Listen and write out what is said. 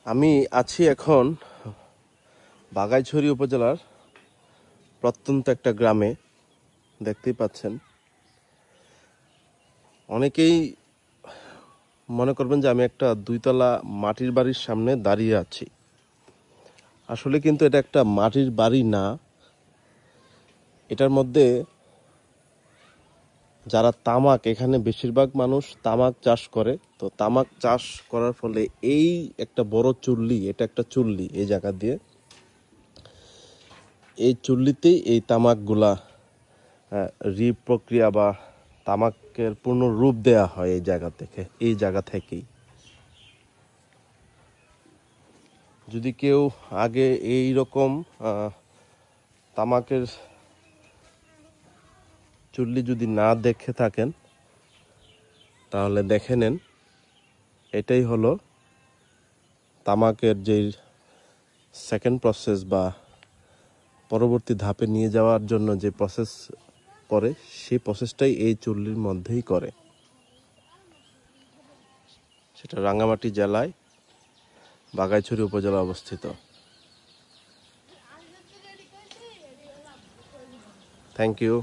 আমি আছি এখন বাগাইছড়ি উপজেলার প্রত্যন্ত একটা গ্রামে। দেখতেই পাচ্ছেন, অনেকেই মনে করবেন যে আমি একটা দুইতলা মাটির বাড়ির সামনে দাঁড়িয়ে আছি। আসলে কিন্তু এটা একটা মাটির বাড়ি না। এটার মধ্যে যারা তামাক, এখানে বেশিরভাগ মানুষ তামাক চাষ করে। তো তামাক চাষ করার ফলে এই একটা বড় চুল্লি, এটা একটা চুল্লি, এই জায়গা দিয়ে এই চুল্লিতেই এই তামাকগুলা প্রক্রিয়া বা তামাকের পূর্ণ রূপ দেয়া হয় এই জায়গা থেকেই। যদি কেউ আগে এই রকম তামাকের চুল্লি যদি না দেখে থাকেন, তাহলে দেখে নেন। এটাই হলো তামাকের যে সেকেন্ড প্রসেস বা পরবর্তী ধাপে নিয়ে যাওয়ার জন্য যে প্রসেস করে, সেই প্রসেসটাই এই চুল্লির মধ্যেই করে। সেটা রাঙ্গামাটি জেলায় বাগাইছড়ি উপজেলা অবস্থিত। Thank you.